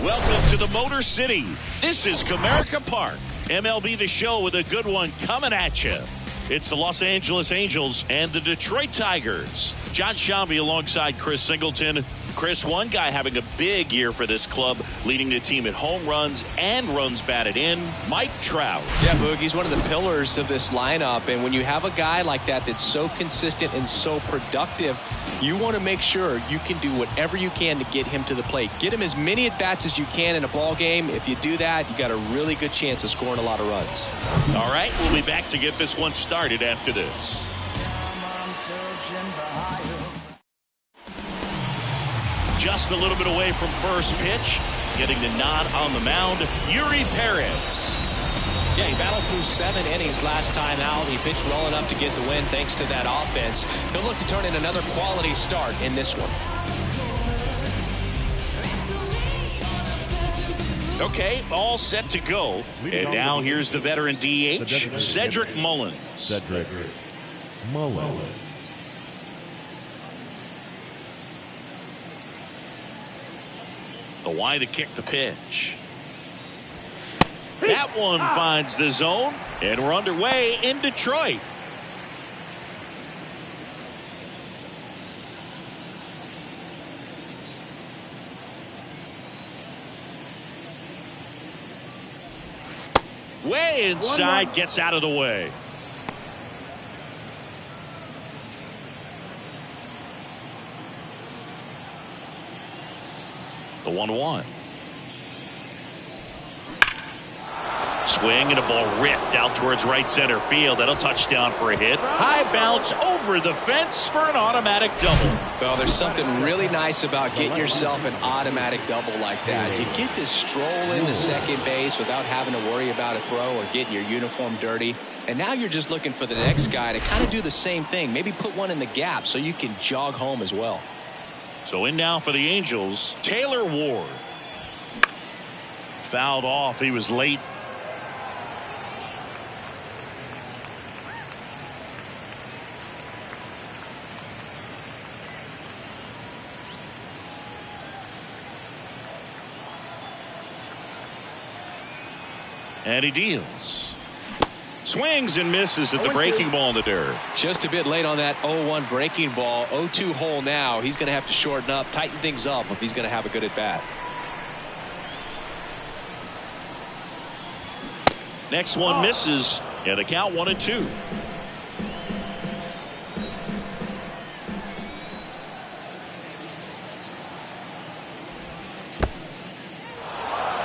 Welcome to the Motor City. This is Comerica Park. MLB The Show with a good one coming at you. It's the Los Angeles Angels and the Detroit Tigers. John Shambi alongside Chris Singleton. Chris, one guy having a big year for this club, leading the team in home runs and runs batted in, Mike Trout. Yeah, Boog, he's one of the pillars of this lineup. And when you have a guy like that that's so consistent and so productive, you want to make sure you can do whatever you can to get him to the plate. Get him as many at-bats as you can in a ball game. If you do that, you got a really good chance of scoring a lot of runs. All right, we'll be back to get this one started after this. Just a little bit away from first pitch, getting the nod on the mound, Year3. Yeah, he battled through 7 innings last time out. He pitched well enough to get the win thanks to that offense. He'll look to turn in another quality start in this one. Okay, all set to go. And now here's the veteran DH, Cedric Mullins. Cedric Mullins. The wide to kick the pitch. That one finds the zone, and we're underway in Detroit. Way inside, gets out of the way. The 1-1. Swing and a ball ripped out towards right center field. That'll touchdown for a hit. High bounce over the fence for an automatic double. Well, there's something really nice about getting yourself an automatic double like that. You get to stroll into second base without having to worry about a throw or getting your uniform dirty. And now you're just looking for the next guy to kind of do the same thing. Maybe put one in the gap so you can jog home as well. So in now for the Angels, Taylor Ward. Fouled off. He was late. And he deals. Swings and misses at the breaking ball in the dirt. Just a bit late on that 0-1 breaking ball. 0-2 hole now. He's going to have to shorten up, tighten things up if he's going to have a good at bat. Next one misses. Yeah, the count 1-2.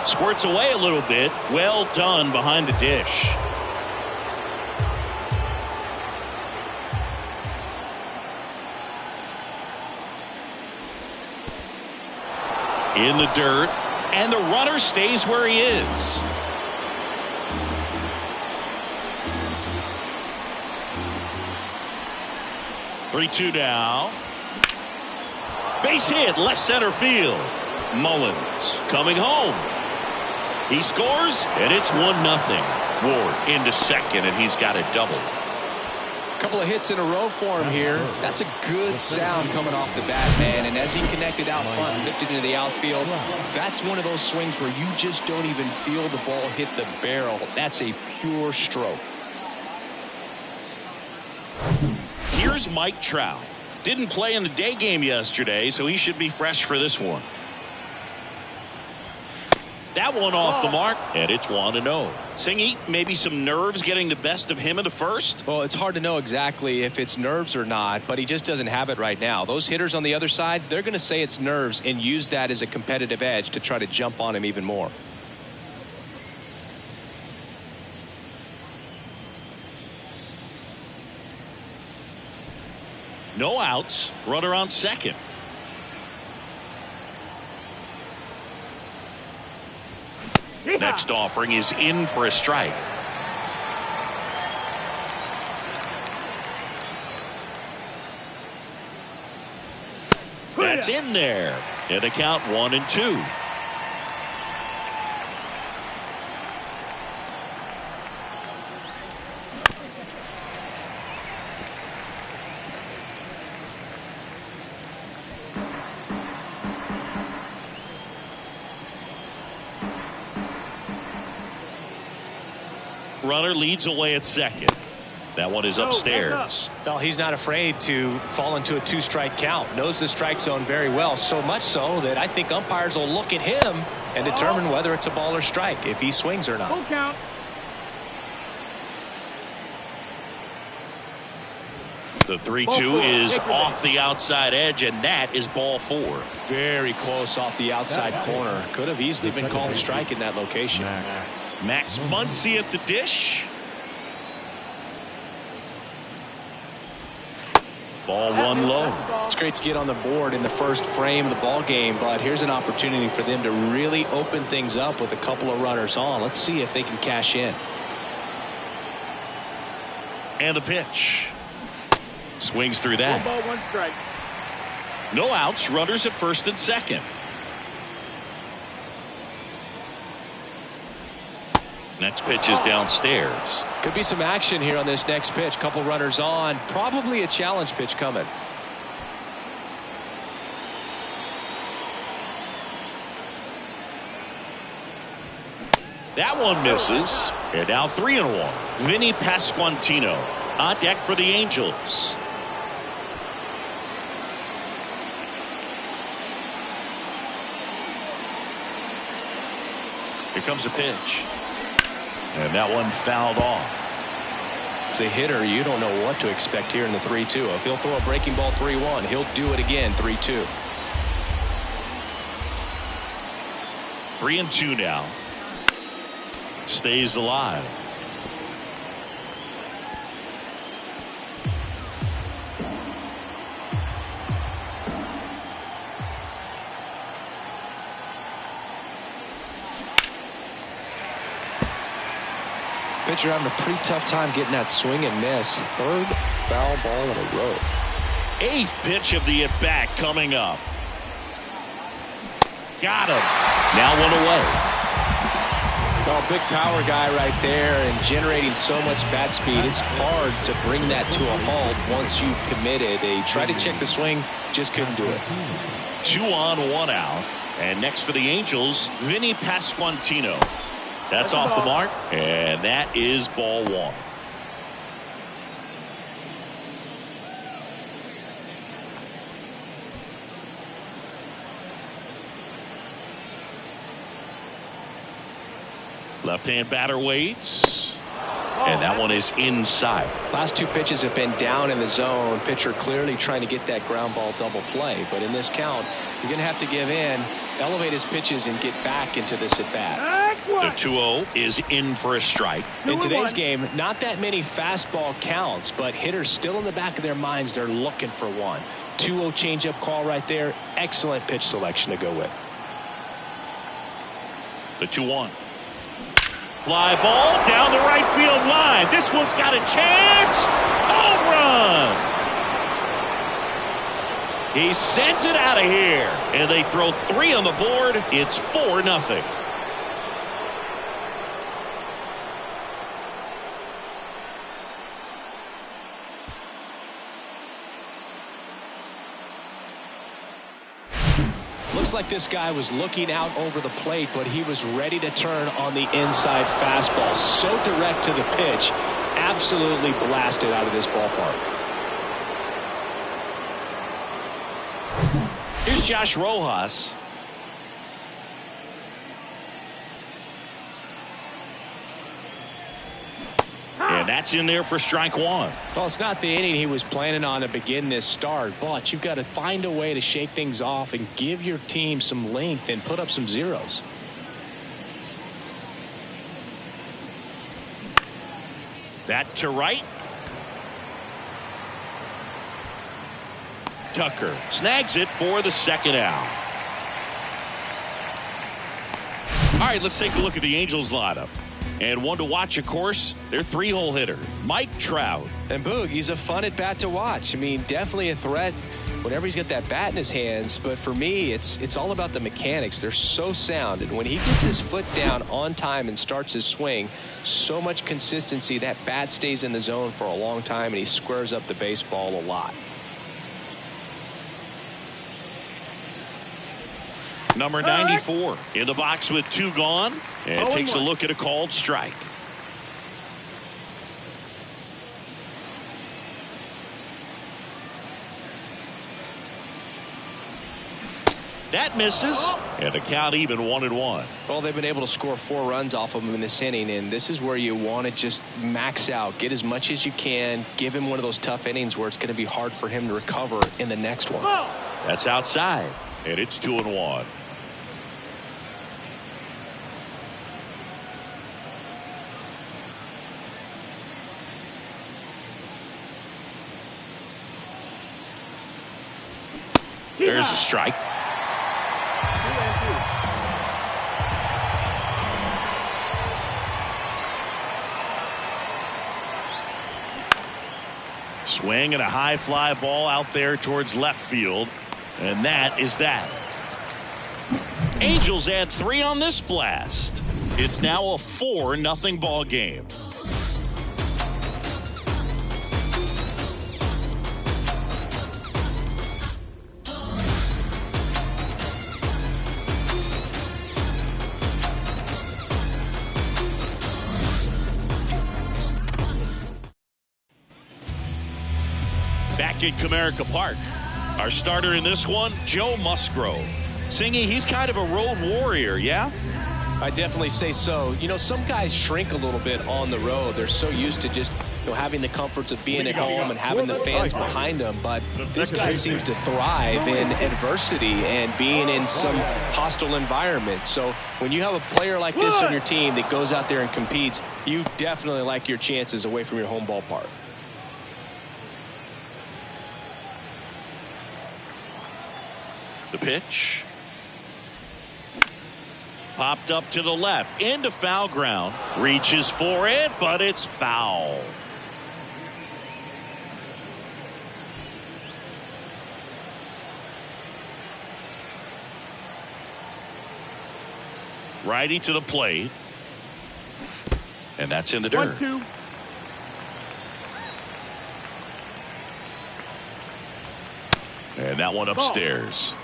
Squirts away a little bit. Well done behind the dish. In the dirt, and the runner stays where he is. Three-two now. Base hit, left center field. Mullins coming home. He scores, and it's 1-0. Ward into second, and he's got a double. Couple of hits in a row for him here. That's a good sound coming off the bat, man. And as he connected out front and lifted into the outfield, that's one of those swings where you just don't even feel the ball hit the barrel. That's a pure stroke. Here's Mike Trout. Didn't play in the day game yesterday, so he should be fresh for this one. That one off the mark, and it's 1-0. Singy, maybe some nerves getting the best of him in the first? Well, it's hard to know exactly if it's nerves or not, but he just doesn't have it right now. Those hitters on the other side, they're going to say it's nerves and use that as a competitive edge to try to jump on him even more. No outs, runner on second. Next offering is in for a strike. That's in there. And the count 1-2. runner leads away at second. That one is upstairs. Well, he's not afraid to fall into a 2-strike count. Knows the strike zone very well, so much so that I think umpires will look at him and determine whether it's a ball or strike, if he swings or not. Full count. The 3-2 is off the outside edge, and that is ball 4. Very close off the outside corner. Could have easily been called a strike in that location. Max Muncy at the dish. Ball 1 low. It's great to get on the board in the first frame of the ball game, but here's an opportunity for them to really open things up with a couple of runners on. Let's see if they can cash in. And the pitch. Swings through that. 1 ball, 1 strike. No outs. Runners at first and second. Next pitch is downstairs. Could be some action here on this next pitch. Couple runners on. Probably a challenge pitch coming. That one misses. And now 3-1. Vinny Pasquantino on deck for the Angels. Here comes a pitch. And that one fouled off. As a hitter, you don't know what to expect here in the 3-2. If he'll throw a breaking ball 3-1, he'll do it again 3-2. 3-2 now. Stays alive. Pitcher having a pretty tough time getting that swing and miss. Third foul ball in a row. 8th pitch of the at-bat coming up. Got him. Now 1 away. Well, big power guy right there and generating so much bat speed. It's hard to bring that to a halt once you've committed. They tried to check the swing, just couldn't do it. 2 on, 1 out. And next for the Angels, Vinny Pasquantino. That's off the mark, and that is ball 1. Left-hand batter waits, and that one is inside. Last 2 pitches have been down in the zone. Pitcher clearly trying to get that ground ball double play, but in this count, you're going to have to give in, elevate his pitches, and get back into this at-bat. The 2-0 is in for a strike. In today's game, not that many fastball counts, but hitters still in the back of their minds, they're looking for one. 2-0 changeup call right there. Excellent pitch selection to go with. The 2-1. Fly ball down the right field line. This one's got a chance. Home run. He sends it out of here. And they throw 3 on the board. It's 4-0. Looks like this guy was looking out over the plate, but he was ready to turn on the inside fastball. So direct to the pitch. Absolutely blasted out of this ballpark. Here's Josh Rojas. And that's in there for strike 1. Well, it's not the inning he was planning on to begin this start, but you've got to find a way to shake things off and give your team some length and put up some zeros. That to right. Tucker snags it for the second out. All right, let's take a look at the Angels lineup. And one to watch, of course, their 3-hole hitter, Mike Trout. And Boog, he's a fun at bat to watch. I mean, definitely a threat whenever he's got that bat in his hands. But for me, it's all about the mechanics. They're so sound. And when he gets his foot down on time and starts his swing, so much consistency, that bat stays in the zone for a long time, and he squares up the baseball a lot. Number 94 in the box with 2 gone, and takes a look at a called strike. That misses, and the count even 1-1. Well, they've been able to score 4 runs off of him in this inning, and this is where you want to just max out, get as much as you can, give him one of those tough innings where it's going to be hard for him to recover in the next one. That's outside, and it's 2-1. There's a strike. Swing and a high fly ball out there towards left field. And that is that. Angels add 3 on this blast. It's now a 4-0 ball game. Back at Comerica Park. Our starter in this one, Joe Musgrove. Singy, he's kind of a road warrior, yeah? I definitely say so. You know, some guys shrink a little bit on the road. They're so used to just having the comforts of being at home and having the fans behind them. But this guy seems to thrive in adversity and being in some hostile environment. So when you have a player like this on your team that goes out there and competes, you definitely like your chances away from your home ballpark. The pitch. Popped up to the left, into foul ground. Reaches for it, but it's foul. Righty to the plate. And that's in the dirt. 1-2. And that one upstairs.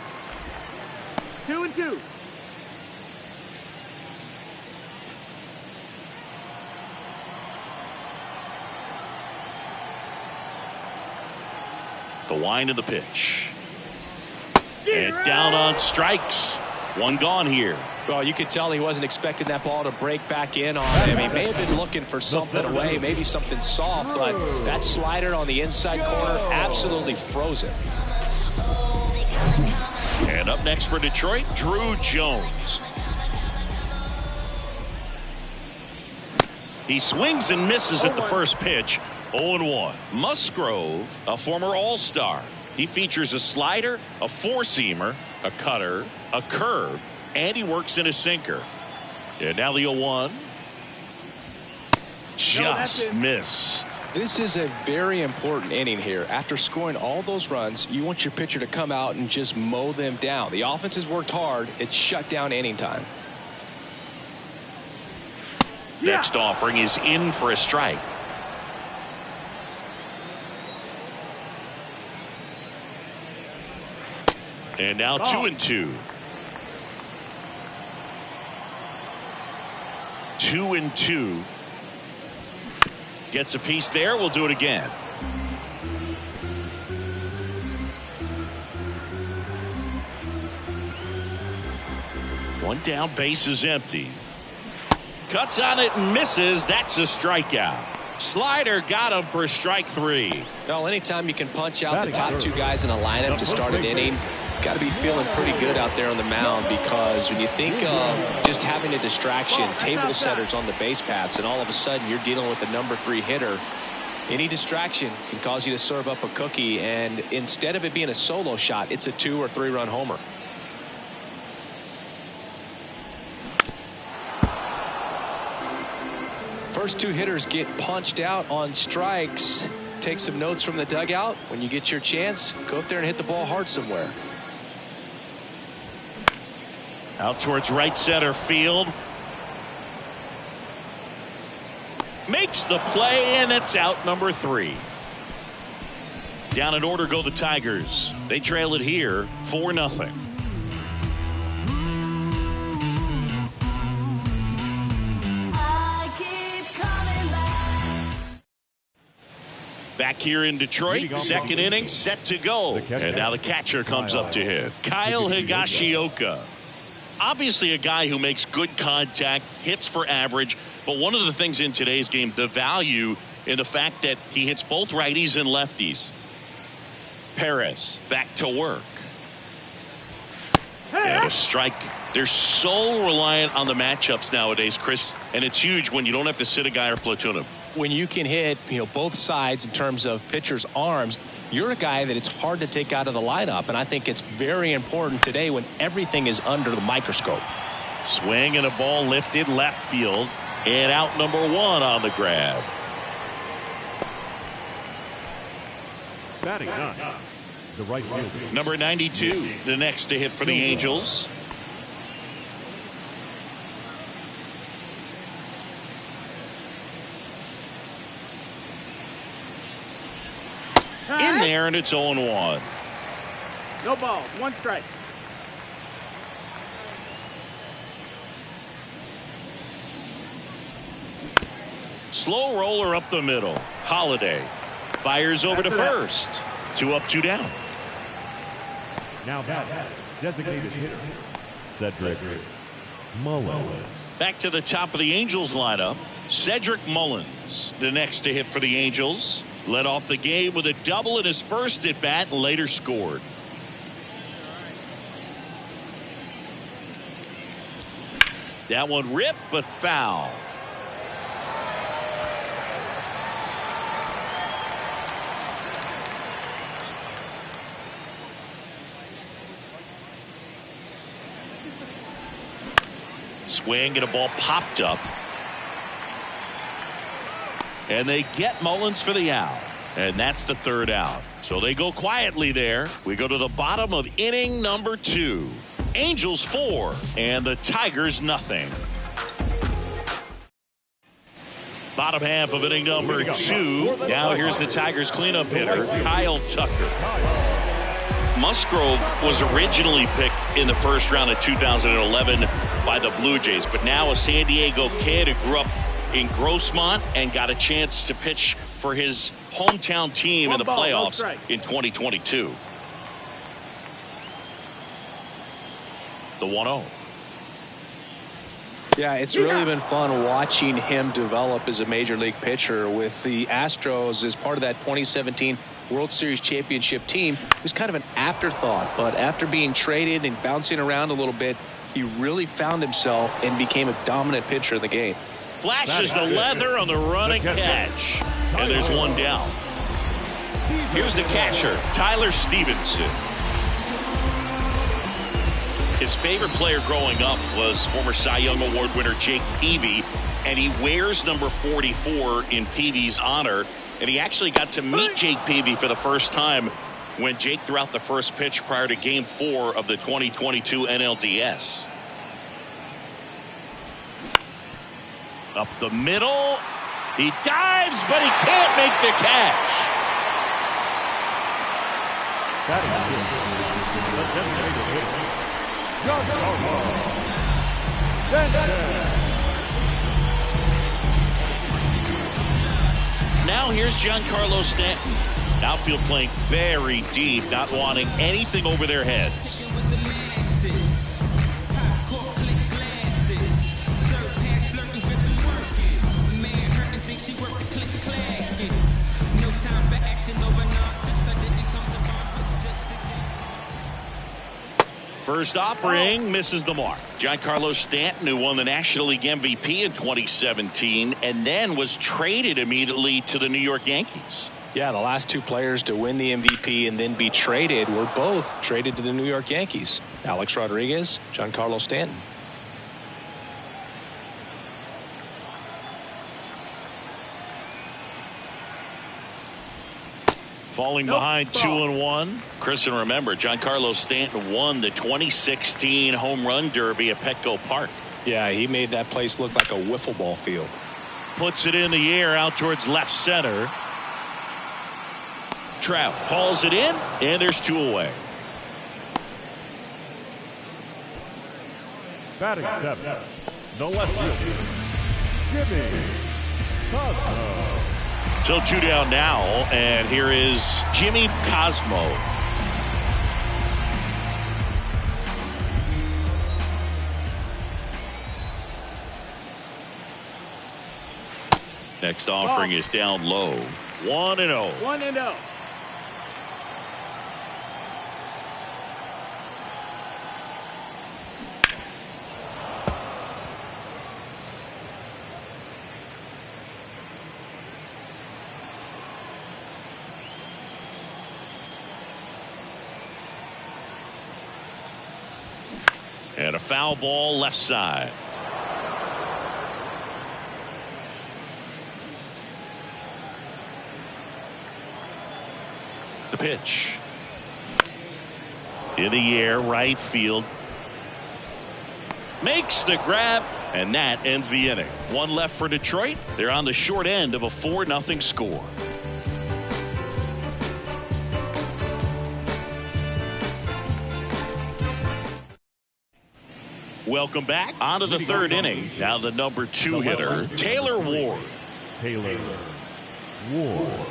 2-2. The wind of the pitch. And down on strikes. One gone here. Well, you could tell he wasn't expecting that ball to break back in on him. He may have been looking for something away, maybe something soft, but that slider on the inside corner absolutely froze it. And up next for Detroit, Drew Jones. He swings and misses at the first pitch. 0-1. Musgrove, a former All-Star. He features a slider, a four-seamer, a cutter, a curve, and he works in a sinker. And now the 0-1. Just missed. This is a very important inning here. After scoring all those runs, you want your pitcher to come out and just mow them down. The offense has worked hard. It's shut down inning time. Next offering is in for a strike. And now 2-2. 2-2. Gets a piece there. We'll do it again. One down, base is empty. Cuts on it and misses. That's a strikeout. Slider got him for strike 3. Well, anytime you can punch out the top 2 guys in a lineup to start an inning, got to be feeling pretty good out there on the mound, because when you think of just having a distraction, table setters on the base paths, and all of a sudden you're dealing with a number 3 hitter, any distraction can cause you to serve up a cookie, and instead of it being a solo shot, it's a 2 or 3 run homer. First 2 hitters get punched out on strikes. Take some notes from the dugout. When you get your chance, go up there and hit the ball hard somewhere. Out towards right center field. Makes the play, and it's out number 3. Down in order go the Tigers. They trail it here 4-0. Back here in Detroit, second inning set to go. And now the catcher comes up to hit. Kyle Higashioka. Obviously a guy who makes good contact, hits for average, but one of the things in today's game, the value in the fact that he hits both righties and lefties. Perez back to work. And a strike. They're so reliant on the matchups nowadays, Chris, and it's huge when you don't have to sit a guy or platoon him. When you can hit, both sides in terms of pitchers' arms, you're a guy that it's hard to take out of the lineup, and I think it's very important today when everything is under the microscope. Swing and a ball lifted left field, and out number one on the grab. Batting nine, the right fielder. Number 92, the next to hit for the Angels. In there, and it's 0-1. No ball, one strike. Slow roller up the middle. Holiday fires over to first. 2 up, 2 down. Now batting, designated hitter, Cedric Mullins. Back to the top of the Angels lineup. Cedric Mullins, the next to hit for the Angels. Led off the game with a double in his first at bat and later scored. That one ripped but foul. Swing and a ball popped up. And they get Mullins for the out. And that's the third out. So they go quietly there. We go to the bottom of inning number 2. Angels 4 and the Tigers nothing. Bottom half of inning number 2. Now here's the Tigers cleanup hitter, Kyle Tucker. Musgrove was originally picked in the first round of 2011 by the Blue Jays, but now a San Diego kid who grew up in Grossmont and got a chance to pitch for his hometown team in the playoffs in 2022. The 1-0. Yeah, it's really been fun watching him develop as a major league pitcher with the Astros as part of that 2017 World Series championship team. It was kind of an afterthought, but after being traded and bouncing around a little bit, he really found himself and became a dominant pitcher in the game. Flashes the leather on the running catch. And there's one down. Here's the catcher, Tyler Stevenson. His favorite player growing up was former Cy Young Award winner Jake Peavy, and he wears number 44 in Peavy's honor. And he actually got to meet Jake Peavy for the first time when Jake threw out the first pitch prior to Game 4 of the 2022 NLDS. Up the middle. He dives, but he can't make the catch. Now here's Giancarlo Stanton. Outfield playing very deep, not wanting anything over their heads. First offering misses the mark. Giancarlo Stanton, who won the National League MVP in 2017 and then was traded immediately to the New York Yankees. Yeah, the last two players to win the MVP and then be traded were both traded to the New York Yankees. Alex Rodriguez, Giancarlo Stanton. Falling behind 2-1. Chris, and remember, Giancarlo Stanton won the 2016 Home Run Derby at Petco Park. Yeah, he made that place look like a wiffle ball field. Puts it in the air out towards left center. Trout hauls it in, and there's 2 away. Batting 7, the left fielder, Jimmy Cosmo. So 2 down now, and here is Jimmy Cosmo. Next offering is down low. 1-0. 1-0. And a foul ball left side. The pitch. In the air, right field. Makes the grab, and that ends the inning. One left for Detroit. They're on the short end of a 4-0 score. Welcome back. On to the third inning. Now the number 2 hitter, Taylor Ward. Taylor Ward.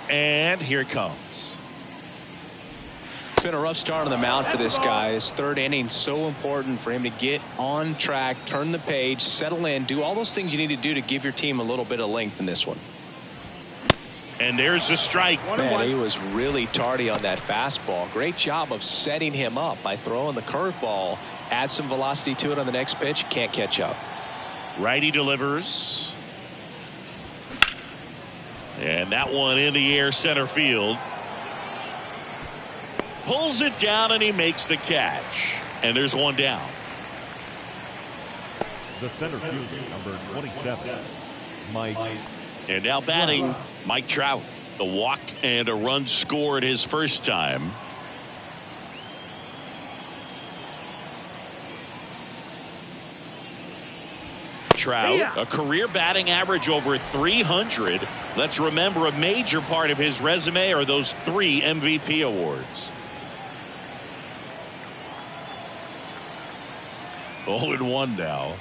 And here it comes. It's been a rough start on the mound for this guy. This third inning, so important for him to get on track, turn the page, settle in, do all those things you need to do to give your team a little bit of length in this one. And there's the strike. Man, he was really tardy on that fastball. Great job of setting him up by throwing the curveball. Add some velocity to it on the next pitch. Can't catch up. Righty delivers. And that one in the air, center field. Pulls it down, and he makes the catch. And there's one down. The center fielder, number 27, Mike. And now batting, Mike Trout. The walk and a run scored his first time. Trout, a career batting average over 300. Let's remember, a major part of his resume are those 3 MVP awards. 0-1 now.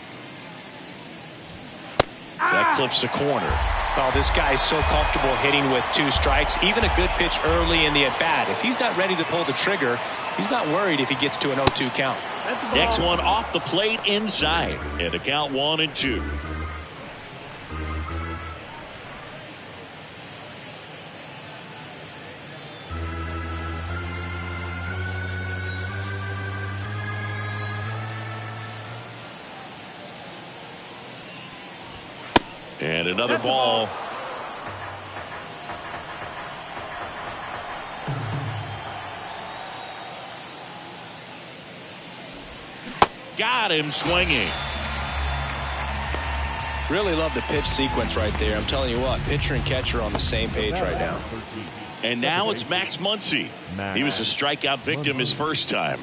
That clips the corner. Well, this guy's so comfortable hitting with 2 strikes. Even a good pitch early in the at-bat. If he's not ready to pull the trigger, he's not worried if he gets to an 0-2 count. Next one off the plate inside. And a count 1-2. And another ball. Got him swinging. Really love the pitch sequence right there. I'm telling you what, pitcher and catcher on the same page right now. And now it's Max Muncy. He was a strikeout victim his first time.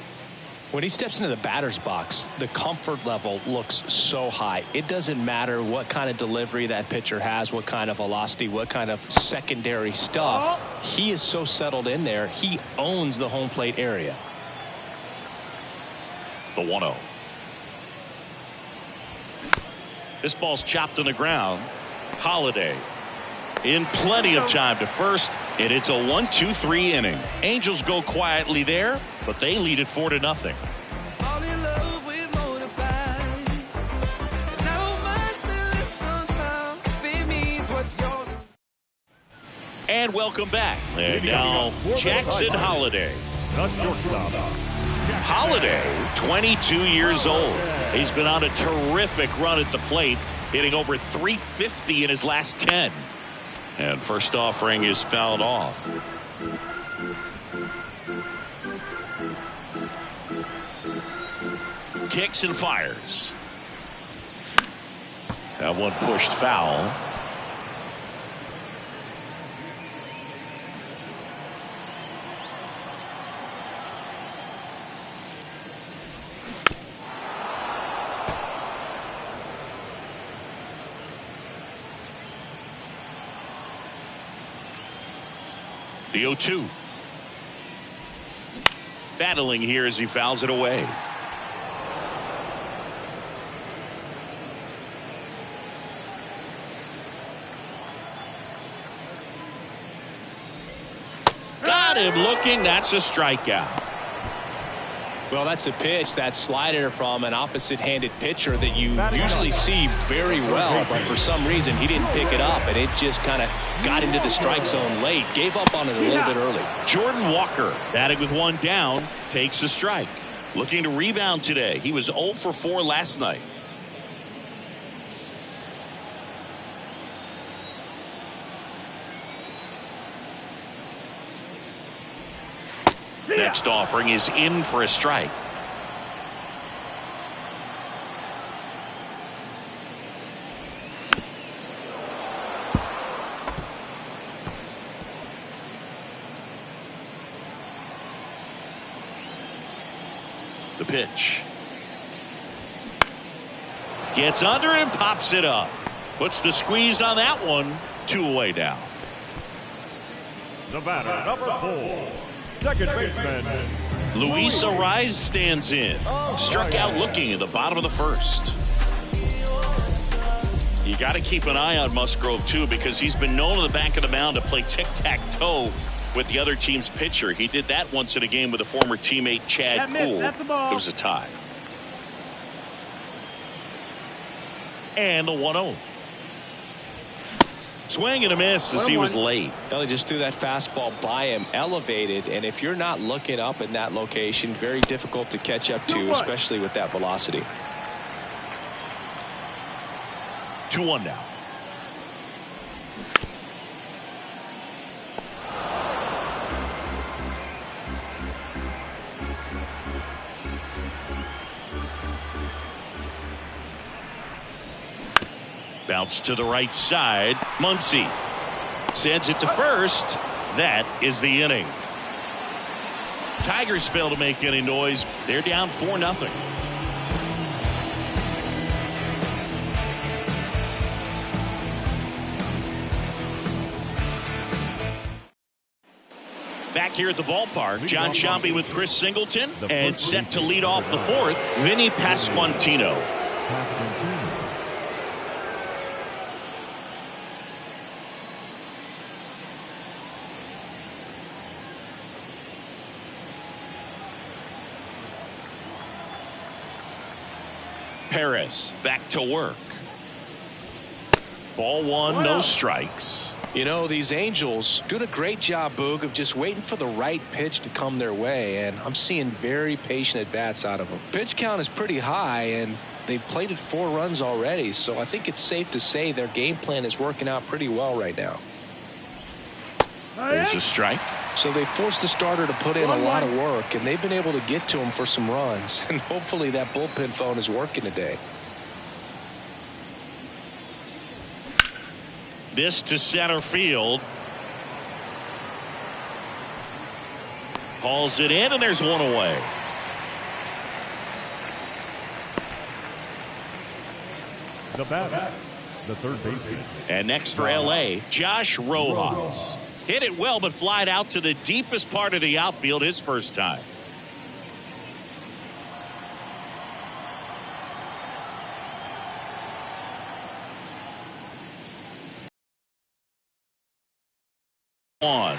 When he steps into the batter's box, the comfort level looks so high. It doesn't matter what kind of delivery that pitcher has, what kind of velocity, what kind of secondary stuff. He is so settled in there. He owns the home plate area. The 1-0. This ball's chopped on the ground. Holiday in plenty of time to first, and it's a 1-2-3 inning. Angels go quietly there, but they lead it 4-0. And welcome back. And now Jackson Holiday. The shortstop. Holiday, 22 years old. He's been on a terrific run at the plate, hitting over 350 in his last 10. And first offering is fouled off. Kicks and fires. That one pushed foul. The 0-2. Battling here as he fouls it away. Got him looking. That's a strikeout. Well, that's a pitch, that slider from an opposite-handed pitcher that you usually see very well, but for some reason he didn't pick it up, and it just kind of got into the strike zone late. Gave up on it a little bit early. Jordan Walker, batting with one down, takes a strike. Looking to rebound today. He was 0 for 4 last night. Next offering is in for a strike. The pitch. Gets under and pops it up. Puts the squeeze on that one. 2 away now. The batter, number 4. Second baseman, Luis Arraez stands in. Struck out looking at the bottom of the first. You got to keep an eye on Musgrove, too, because he's been known on the back of the mound to play tic-tac-toe with the other team's pitcher. He did that once in a game with a former teammate, Chad Poole. It was a tie. And the 1-0. Swing and a miss as he was late. Well, they just threw that fastball by him, elevated, and if you're not looking up in that location, very difficult to catch up to, especially with that velocity. 2-1 now. Bounce to the right side. Muncy sends it to first. That is the inning. Tigers fail to make any noise. They're down 4-0. Back here at the ballpark, John Sciambi with Chris Singleton, and set to lead off the fourth, Vinny Pasquantino. Perez back to work. Ball one, no strikes. You know, these Angels doing a great job, Boog, of just waiting for the right pitch to come their way, and I'm seeing very patient at-bats out of them. Pitch count is pretty high, and they've plated 4 runs already, so I think it's safe to say their game plan is working out pretty well right now. There's a strike. So they forced the starter to put in a lot of work, and they've been able to get to him for some runs, and hopefully that bullpen phone is working today. This to center field. Hauls it in, and there's one away. The batter, the third baseman. And next for L.A., Josh Rojas. Hit it well, but flied out to the deepest part of the outfield his first time. On.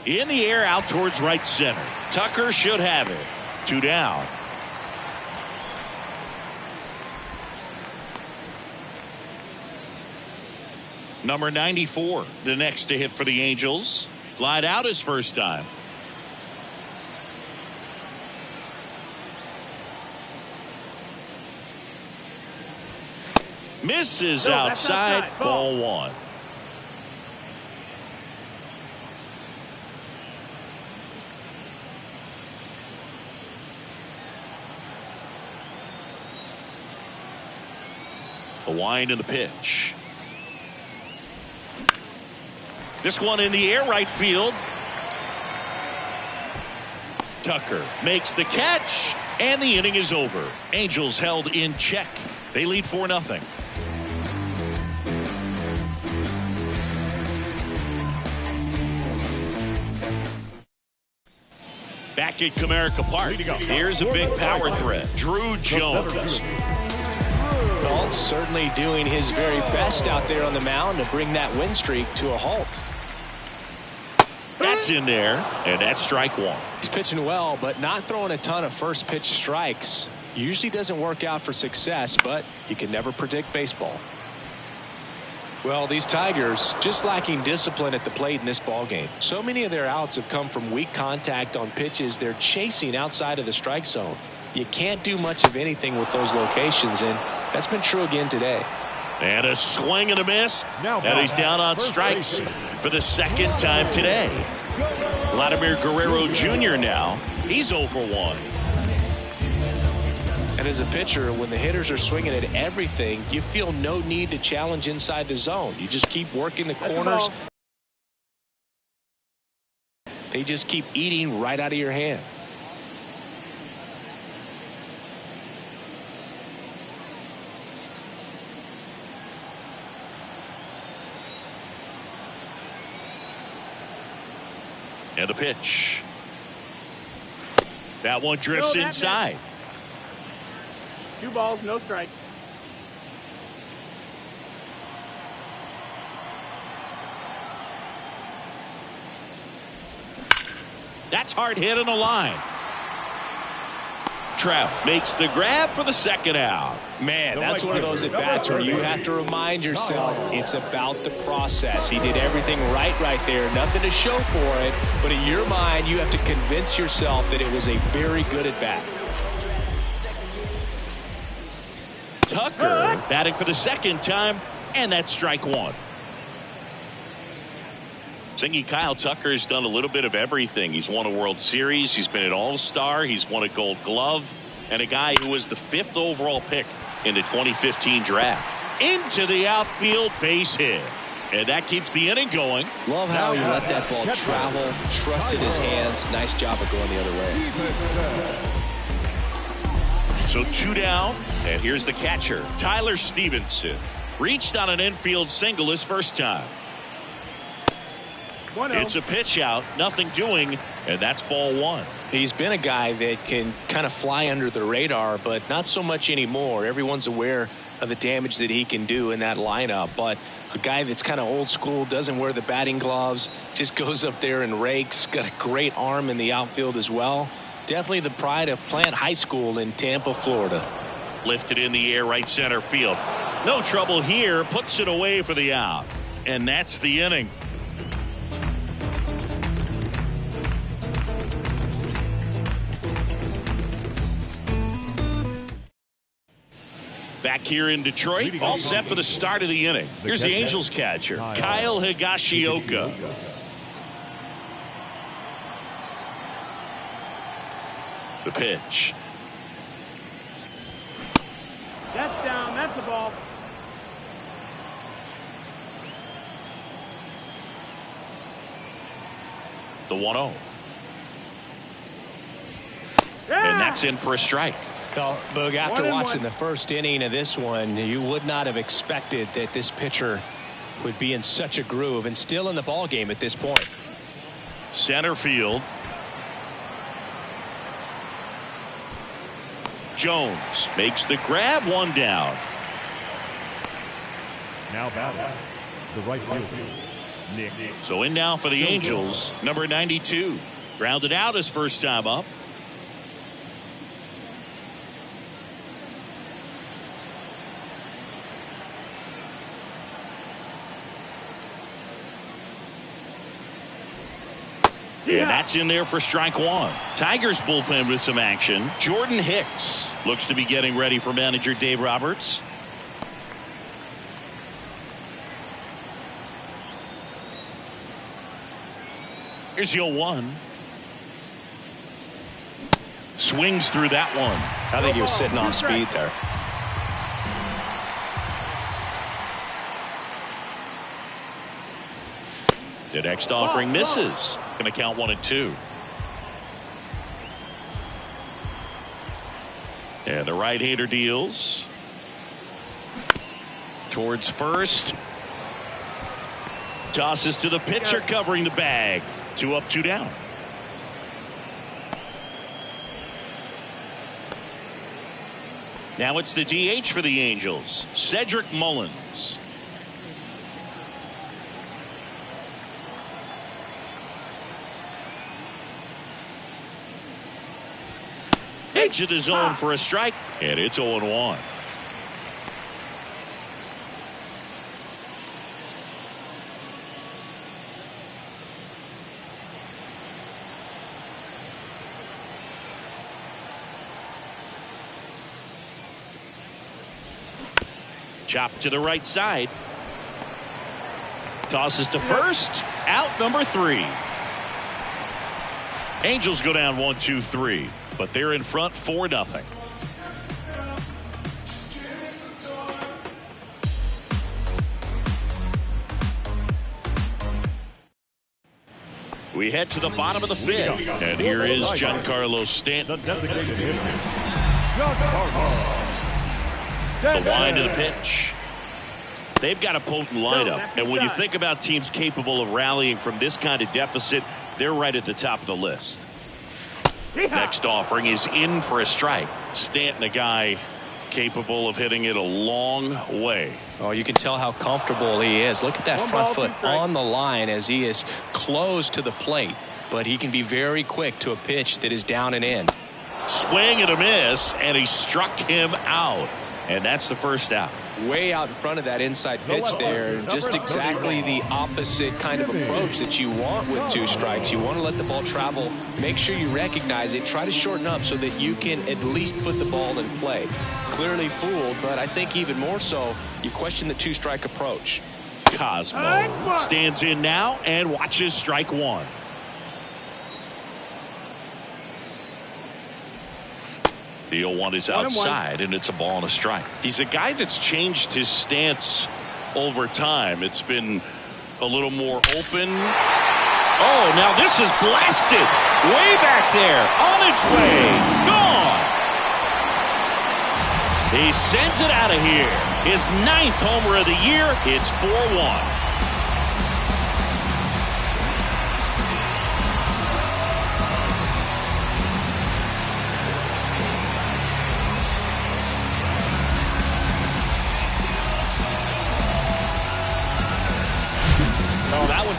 In the air out towards right center. Tucker should have it. 2 down. Number 94, the next to hit for the Angels. Flied out his first time. Misses outside. Ball 1. The wind and the pitch. This one in the air right field. Tucker makes the catch, and the inning is over. Angels held in check. They lead 4-0. Back at Comerica Park, here's a big power threat, Drew Jones. Well, certainly doing his very best out there on the mound to bring that win streak to a halt. That's in there, and that's strike one. He's pitching well, but not throwing a ton of first pitch strikes. Usually doesn't work out for success, but you can never predict baseball. Well, these Tigers just lacking discipline at the plate in this ball game. So many of their outs have come from weak contact on pitches they're chasing outside of the strike zone. You can't do much of anything with those locations, and that's been true again today. And a swing and a miss. And he's down on strikes for the second time today. Vladimir Guerrero Jr. now. He's 0 for 1. And as a pitcher, when the hitters are swinging at everything, you feel no need to challenge inside the zone. You just keep working the corners. They just keep eating right out of your hand. And the pitch. That one drifts inside. 2 balls, no strikes. That's hard hit on the line. Trout makes the grab for the second out. Man, that's one of those at-bats where you have to remind yourself it's about the process. He did everything right there. Nothing to show for it. But in your mind, you have to convince yourself that it was a very good at-bat. Tucker batting for the second time, and that's strike one. Thinking Kyle Tucker's done a little bit of everything. He's won a World Series. He's been an All-Star. He's won a Gold Glove. And a guy who was the 5th overall pick in the 2015 draft. Into the outfield, base hit. And that keeps the inning going. Love how he let that ball travel, trusted his hands. Nice job of going the other way. So 2 down, and here's the catcher, Tyler Stevenson. Reached on an infield single his first time. It's a pitch out, nothing doing, and that's ball one. He's been a guy that can kind of fly under the radar, but not so much anymore. Everyone's aware of the damage that he can do in that lineup, but a guy that's kind of old school, doesn't wear the batting gloves, just goes up there and rakes, got a great arm in the outfield as well. Definitely the pride of Plant High School in Tampa, Florida. Lifted in the air, right center field. No trouble here, puts it away for the out. And that's the inning. Back here in Detroit, all set for the start of the inning. Here's the Angels catcher, Kyle Higashioka. The pitch. That's down. That's a ball. The 1-0. Yeah! And that's in for a strike. Well, Boog, after watching the first inning of this one, you would not have expected that this pitcher would be in such a groove and still in the ball game at this point. Center field. Jones makes the grab, 1 down. Now batting the right fielder, Nick. So in now for the Angels, number 92. Grounded out his first time up. And that's in there for strike one. Tigers bullpen with some action. Jordan Hicks looks to be getting ready for manager Dave Roberts. Here's the 0-1. Swings through that one. I think he was sitting off speed there. The next offering misses. Going to count 1-2. And the right-hander deals. Towards first. Tosses to the pitcher covering the bag. 2 up, 2 down. Now it's the DH for the Angels, Cedric Mullins. Edge of the zone for a strike, and it's 0-1. Chop to the right side. Tosses to first. Out number 3. Angels go down 1-2-3, but they're in front 4-0. We head to the bottom of the 5th, and here is Giancarlo Stanton. The designated hitter, Giancarlo. The line to the pitch. They've got a potent lineup, and when you think about teams capable of rallying from this kind of deficit, they're right at the top of the list. Next offering is in for a strike. Stanton, a guy capable of hitting it a long way. Oh, you can tell how comfortable he is. Look at that front foot on the line as he is close to the plate, but he can be very quick to a pitch that is down and in. Swing and a miss, and he struck him out. And that's the first out. Way out in front of that inside pitch there. Just exactly the opposite kind of approach that you want with 2 strikes. You want to let the ball travel. Make sure you recognize it. Try to shorten up so that you can at least put the ball in play. Clearly fooled, but I think even more so, you question the 2-strike approach. Cosmo stands in now and watches strike 1. The 0-1 is outside, and it's a ball and a strike. He's a guy that's changed his stance over time. It's been a little more open. Oh, now this is blasted. Way back there. On its way. Gone. He sends it out of here. His 9th homer of the year. It's 4-1.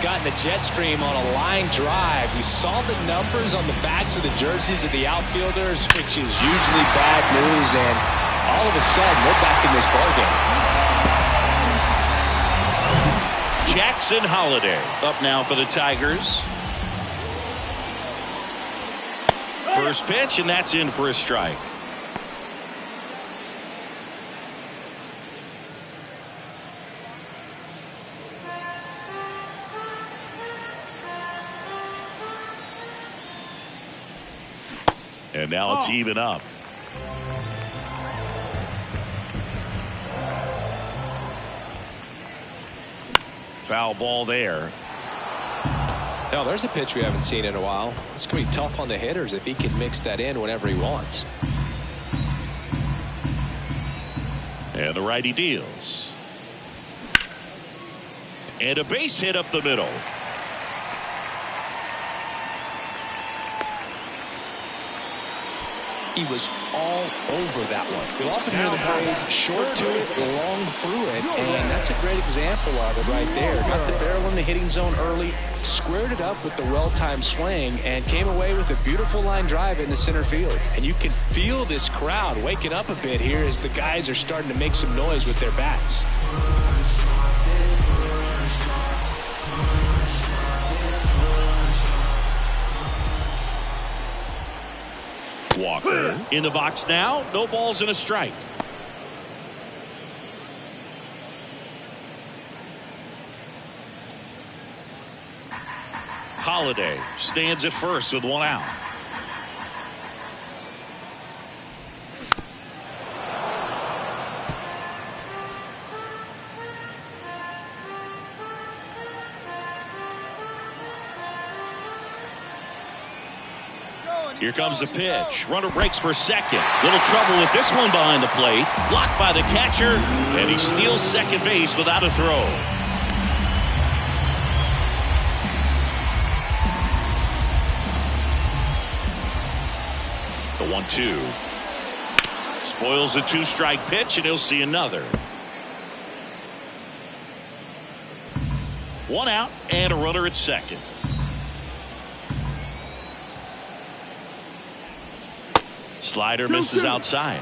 Got in the jet stream on a line drive. You saw the numbers on the backs of the jerseys of the outfielders, which is usually bad news, and all of a sudden they're back in this ballgame. Jackson Holliday up now for the Tigers. First pitch, and that's in for a strike. And now it's even up. Foul ball there. Now there's a pitch we haven't seen in a while. It's going to be tough on the hitters if he can mix that in whenever he wants. And the righty deals. And a base hit up the middle. He was all over that one. You'll often hear the phrase short to it, long through it, and that's a great example of it right there. Got the barrel in the hitting zone early, squared it up with the well-timed swing, and came away with a beautiful line drive in the center field. And you can feel this crowd waking up a bit here as the guys are starting to make some noise with their bats. Walker in the box now. No balls and a strike. Holliday stands at first with 1 out. Here comes the pitch. Runner breaks for second. Little trouble with this one behind the plate. Blocked by the catcher, and he steals second base without a throw. The 1-2. Spoils the 2-strike pitch, and he'll see another. 1 out and a runner at second. Slider misses outside.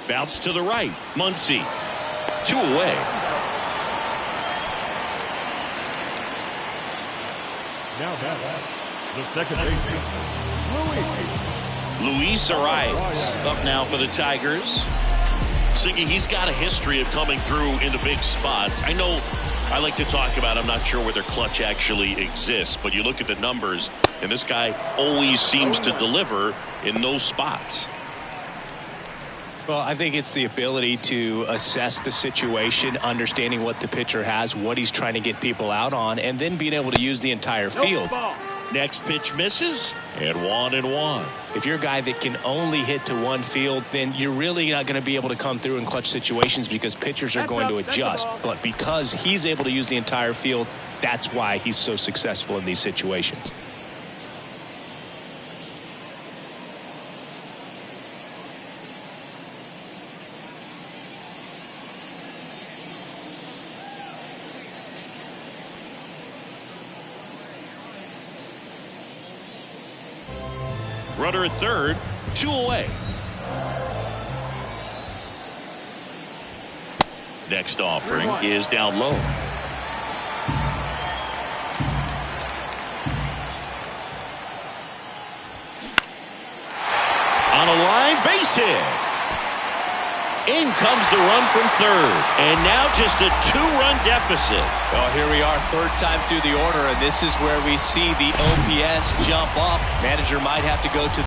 Bounce to the right. Muncy. 2 away. Now the second baseman, Luis Arias up now for the Tigers. Siggy, he's got a history of coming through into big spots. I know I like to talk about, I'm not sure whether clutch actually exists, but you look at the numbers, and this guy always seems to deliver in those spots. Well, I think it's the ability to assess the situation, understanding what the pitcher has, what he's trying to get people out on, and then being able to use the entire field. Next pitch misses, and 1-1. If you're a guy that can only hit to one field, then you're really not going to be able to come through in clutch situations because pitchers are going to adjust. But because he's able to use the entire field, that's why he's so successful in these situations. Runner at third, 2 away. Next offering is down low. On a line, base hit. In comes the run from third, and now just a 2-run deficit. Well, here we are, third time through the order, and this is where we see the OPS jump up. Manager might have to go to